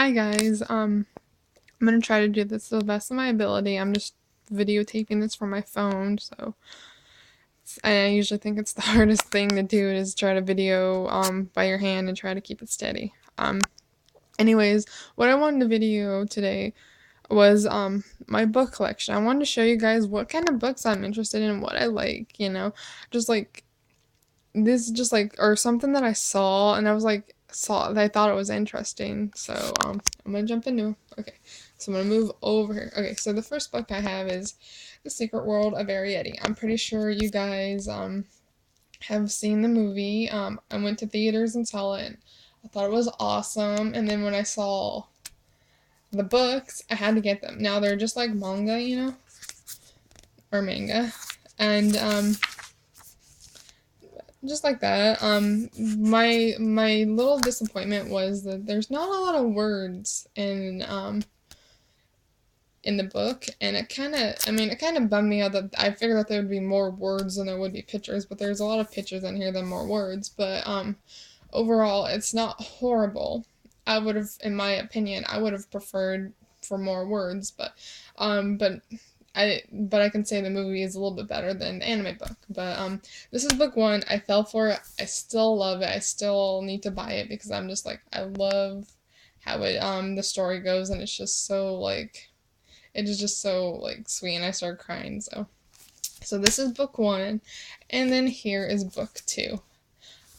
Hi guys, I'm gonna try to do this to the best of my ability. I'm just videotaping this from my phone, so I usually think it's the hardest thing to do is try to video by your hand and try to keep it steady. Anyways, what I wanted to video today was my book collection. I wanted to show you guys what kind of books I'm interested in, what I like, just like this just like or something that I saw and I was like saw that I thought it was interesting. So I'm gonna jump into it. Okay. So I'm gonna move over here. Okay, so the first book I have is The Secret World of Arietti. I'm pretty sure you guys have seen the movie. I went to theaters and saw it. I thought it was awesome, and then when I saw the books, I had to get them. Now they're just like manga, or manga. And just like that. My little disappointment was that there's not a lot of words in the book, and it kind of bummed me out that I figured that there would be more words than there would be pictures, but there's a lot of pictures in here than more words. But overall, it's not horrible. I would have, in my opinion, I would have preferred for more words, but I can say the movie is a little bit better than the anime book. But this is book one. I fell for it. I still love it. I still need to buy it because I'm just like I love how it the story goes, and it's just so like it is just so like sweet, and I started crying. So this is book one, and then here is book two.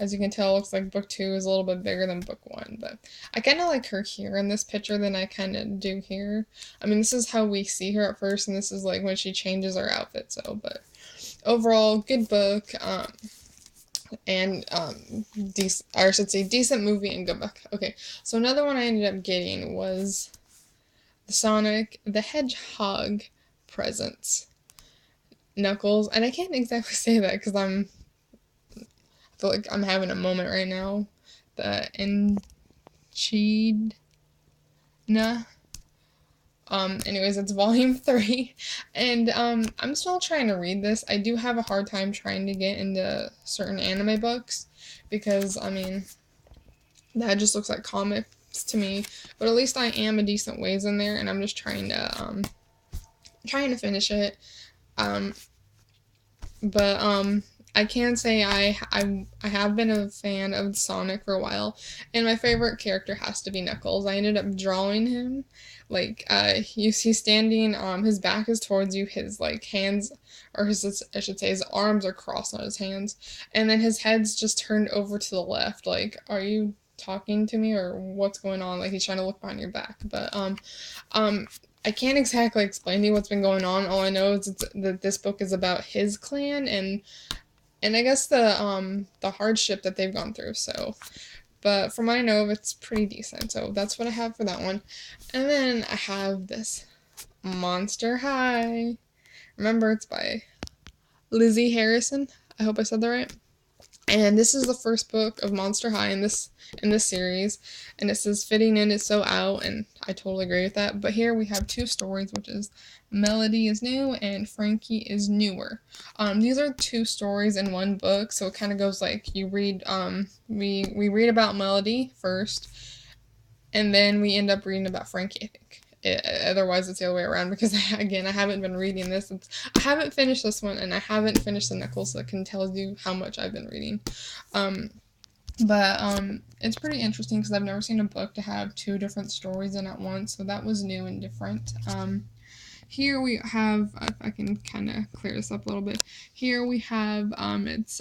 As you can tell, it looks like book two is a little bit bigger than book one, but I kind of like her here in this picture than I kind of do here. I mean, this is how we see her at first, and this is like when she changes her outfit, but overall, good book, and I should say decent movie and good book. Okay, so another one I ended up getting was the Sonic the Hedgehog presents. Knuckles, and I can't exactly say that because I feel like I'm having a moment right now. The Enchidna. Anyways, it's volume 3, and I'm still trying to read this. I do have a hard time trying to get into certain anime books because, I mean, that just looks like comics to me, but at least I am a decent ways in there, and I'm just trying to finish it. Um, but I can say I have been a fan of Sonic for a while, and my favorite character has to be Knuckles. I ended up drawing him, like he's standing, his back is towards you, his like hands, or his I should say his arms are crossed on his hands, and then his head's just turned over to the left. Like, are you talking to me or what's going on? Like he's trying to look behind your back, but um I can't exactly explain to you what's been going on. All I know is that this book is about his clan and I guess the hardship that they've gone through. So, but from what I know, it's pretty decent. So that's what I have for that one. And then I have this Monster High. Remember, it's by Lizzie Harrison. I hope I said that right. And this is the first book of Monster High in this series, and it says fitting in is so out, and I totally agree with that. But here we have two stories, which is Melody is new and Frankie is newer. These are two stories in one book, so it kind of goes like you read we read about Melody first, and then we end up reading about Frankie, I think. Otherwise, it's the other way around because, again, I haven't been reading this. I haven't finished this one, and I haven't finished the Knuckles, so it can tell you how much I've been reading. But it's pretty interesting because I've never seen a book to have two different stories in at once, so that was new and different. Here we have, if I can kind of clear this up a little bit, here we have, it's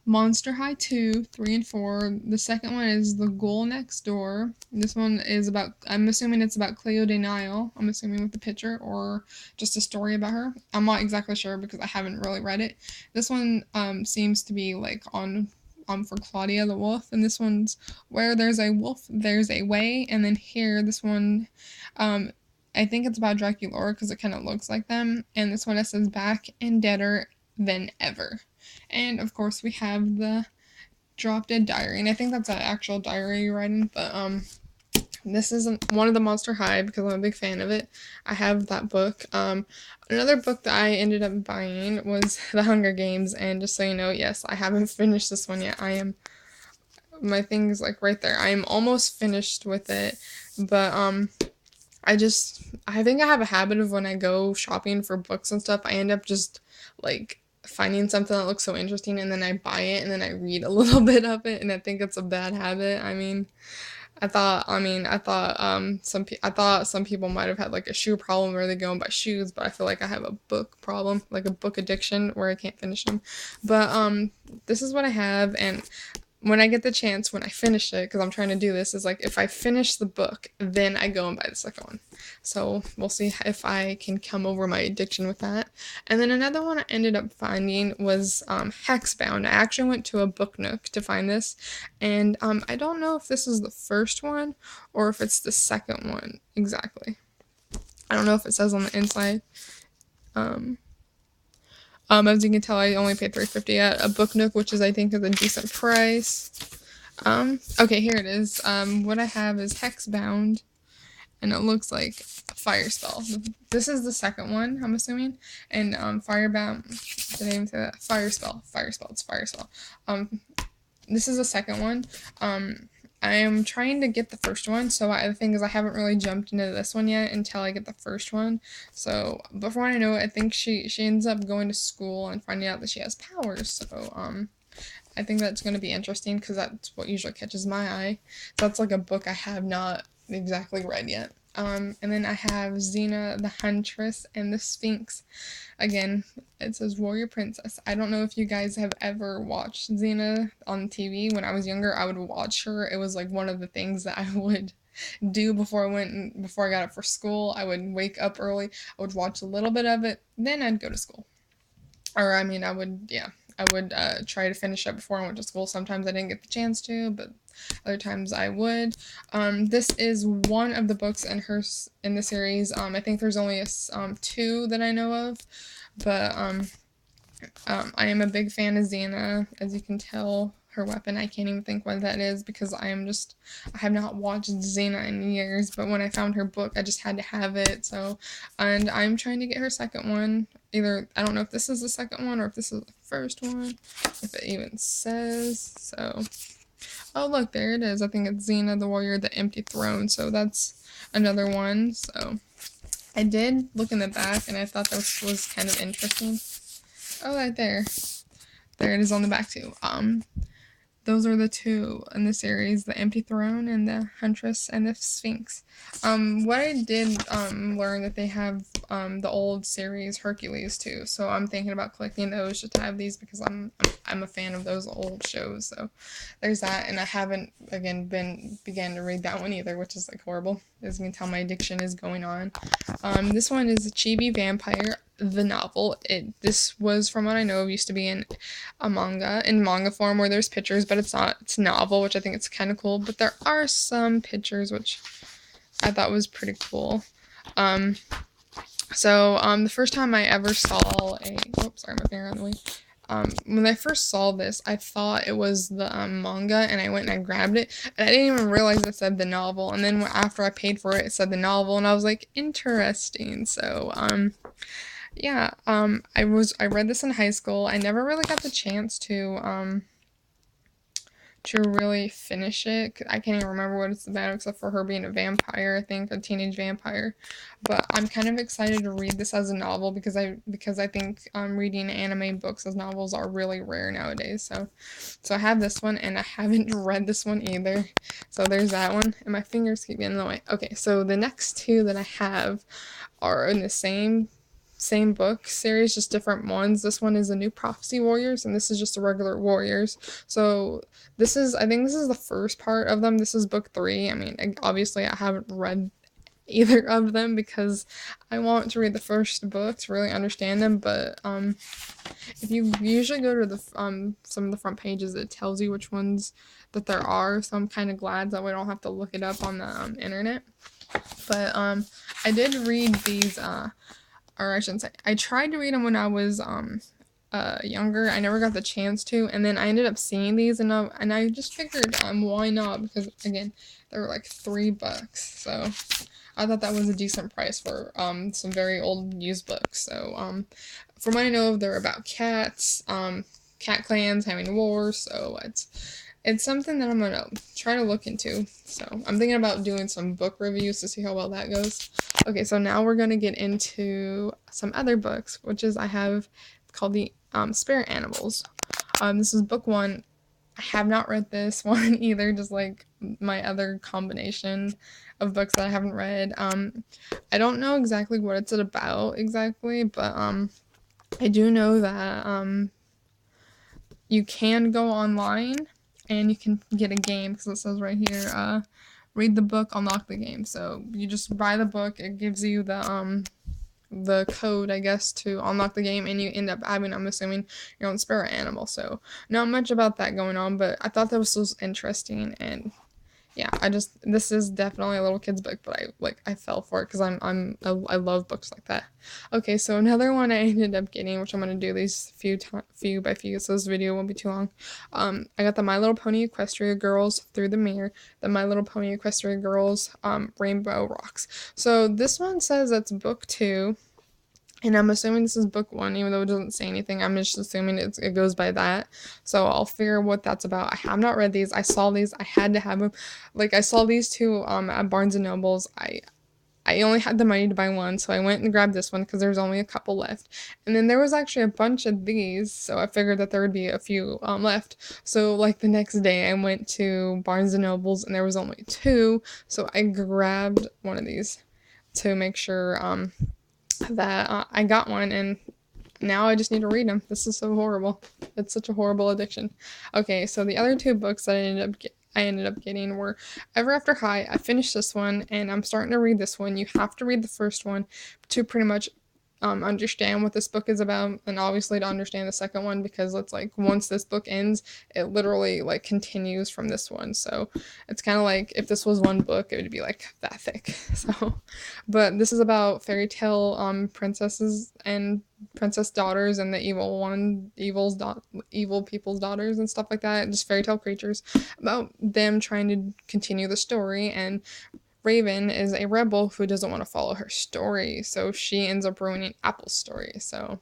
Monster High 2, 3, and 4. The second one is The Ghoul Next Door. This one is about, I'm assuming it's about Cleo de Nile. I'm assuming with the picture, or just a story about her. I'm not exactly sure because I haven't really read it. This one seems to be like on for Claudia the Wolf, and this one's Where There's a Wolf, There's a Way. And then here, this one, I think it's about Draculaura because it kind of looks like them. And this one, it says Back and Deader Than Ever. And of course we have the Drop Dead Diary, and I think that's an actual diary you're writing, but this isn't one of the Monster High because I'm a big fan of it. I have that book. Another book that I ended up buying was The Hunger Games, and just so you know, yes, I haven't finished this one yet. my thing's like right there. I'm almost finished with it, but I think I have a habit of when I go shopping for books and stuff, I end up just like finding something that looks so interesting and then I buy it and then I read a little bit of it and I think it's a bad habit. I thought some people might have had like a shoe problem where they go and buy shoes, but I feel like I have a book problem, like a book addiction where I can't finish them. But this is what I have, and when I get the chance, when I finish it, because I'm trying to do this, is like if I finish the book, then I go and buy the second one. So we'll see if I can come over my addiction with that. And then another one I ended up finding was Hexbound. I actually went to a book nook to find this, and I don't know if this is the first one or if it's the second one exactly. I don't know if it says on the inside. As you can tell, I only paid $3.50 at a book nook, which is I think is a decent price. Okay, here it is. What I have is Hexbound, and it looks like Fire Spell. This is the second one, I'm assuming. And Firebound, did I even say that? Fire Spell. It's Fire Spell. This is the second one. I am trying to get the first one, so the thing is I haven't really jumped into this one yet until I get the first one. So before I know it, I think she ends up going to school and finding out that she has powers. So I think that's going to be interesting because that's what usually catches my eye. So that's like a book I have not exactly read yet. And then I have Xena, the Huntress, and the Sphinx. Again, it says Warrior Princess. I don't know if you guys have ever watched Xena on TV. When I was younger, I would watch her. It was like one of the things that I would do before I got up for school. I would wake up early. I would watch a little bit of it. Then I'd go to school. Or, I mean, I would try to finish up before I went to school. Sometimes I didn't get the chance to, but other times I would. This is one of the books in the series. I think there's only two that I know of, but I am a big fan of Xena, as you can tell. Her weapon, I can't even think what that is because I have not watched Xena in years, but when I found her book, I just had to have it, so, and I'm trying to get her second one. Either, I don't know if this is the second one or if this is the first one, if it even says, so, oh look, there it is. I think it's Xena the Warrior, the Empty Throne, so that's another one, so, I did look in the back, and I thought this was kind of interesting. Oh, right there. There it is on the back, too. Those are the two in the series, the Empty Throne and the Huntress and the Sphinx. What I did learn that they have the old series Hercules too, so I'm thinking about collecting those just to have these because I'm a fan of those old shows. So there's that, and I haven't began to read that one either, which is like horrible. As you can tell, my addiction is going on. This one is Chibi Vampire, the novel. This was, from what I know, used to be in manga form where there's pictures, but it's not. It's a novel, which I think it's kind of cool. But there are some pictures, which I thought was pretty cool. The first time I ever saw oops, sorry, my finger on the way. When I first saw this, I thought it was the manga, and I went and I grabbed it, and I didn't even realize it said the novel, and then after I paid for it, it said the novel, and I was like, interesting. So, yeah, I read this in high school. I never really got the chance to really finish it. I can't even remember what it's about except for her being a vampire, I think, a teenage vampire. But I'm kind of excited to read this as a novel because I think reading anime books as novels are really rare nowadays. So I have this one, and I haven't read this one either. So there's that one, and my fingers keep getting in the way. Okay, so the next two that I have are in the same book series, just different ones. This one is the New Prophecy Warriors, and this is just the regular Warriors. So I think this is the first part of them. This is book 3. I mean, obviously I haven't read either of them because I want to read the first book to really understand them, but if you usually go to the some of the front pages, it tells you which ones that there are, so I'm kind of glad that we don't have to look it up on the internet. But I did read these or I shouldn't say, I tried to read them when I was younger. I never got the chance to, and then I ended up seeing these, and I just figured why not, because again, they were like $3, so I thought that was a decent price for some very old used books. So from what I know, they're about cats, cat clans having wars, so it's something that I'm gonna try to look into. So I'm thinking about doing some book reviews to see how well that goes. Okay, so now we're gonna get into some other books, which is I have called the Spirit Animals. This is book one. I have not read this one either, just like my other combination of books that I haven't read. I don't know exactly what it's about exactly, but I do know that you can go online and you can get a game because it says right here, read the book, unlock the game. So you just buy the book, it gives you the code, I guess, to unlock the game, and you end up having, I'm assuming, your own spirit animal. So not much about that going on, but I thought that was so interesting, and yeah, this is definitely a little kid's book, but I fell for it because I love books like that. Okay, so another one I ended up getting, which I'm gonna do these few by few, so this video won't be too long. I got the My Little Pony Equestria Girls Through the Mirror, the My Little Pony Equestria Girls Rainbow Rocks. So this one says it's book 2. And I'm assuming this is book 1, even though it doesn't say anything. I'm just assuming it goes by that. So I'll figure what that's about. I have not read these. I saw these. I had to have them. Like, I saw these two at Barnes and Nobles. I only had the money to buy one, so I went and grabbed this one because there's only a couple left. And then there was actually a bunch of these, so I figured that there would be a few left. So, like, the next day I went to Barnes and Nobles, and there was only 2, so I grabbed one of these to make sure that I got one, and now I just need to read them. This is so horrible. It's such a horrible addiction. Okay, so the other 2 books that I ended up getting were Ever After High. I finished this one, and I'm starting to read this one. You have to read the first one to pretty much understand what this book is about, and obviously to understand the second one, because it's like once this book ends, it literally like continues from this one. So it's kind of like if this was one book, it would be like that thick. So, but this is about fairy tale princesses and princess daughters and the evil people's daughters and stuff like that, just fairy tale creatures, about them trying to continue the story. And Raven is a rebel who doesn't want to follow her story, so she ends up ruining Apple's story. So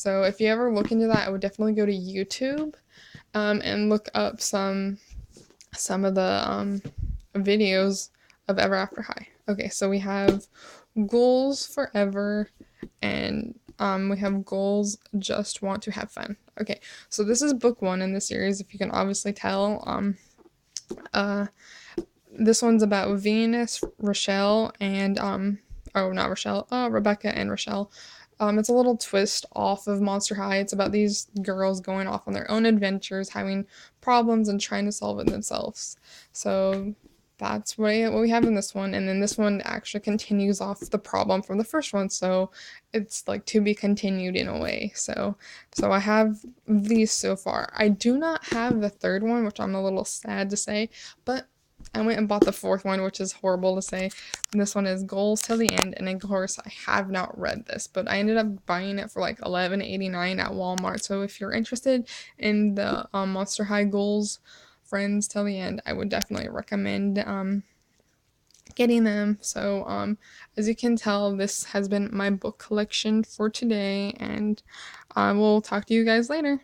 if you ever look into that, I would definitely go to YouTube and look up some of the videos of Ever After High. Okay, so we have Goals Forever, and we have Goals Just Want to Have Fun. Okay, so this is book 1 in the series, if you can obviously tell. This one's about Venus, Rochelle, and not Rochelle, Rebecca and Rochelle. It's a little twist off of Monster High. It's about these girls going off on their own adventures, having problems, and trying to solve it themselves. So that's what we have in this one. And then this one actually continues off the problem from the first one. So it's like to be continued in a way. So I have these so far. I do not have the third one, which I'm a little sad to say, but I went and bought the 4th one, which is horrible to say. And this one is Goals Till the End, and of course I have not read this, but I ended up buying it for like $11.89 at Walmart. So if you're interested in the Monster High Goals Friends Till the End, I would definitely recommend getting them. So as you can tell, this has been my book collection for today, and I will talk to you guys later.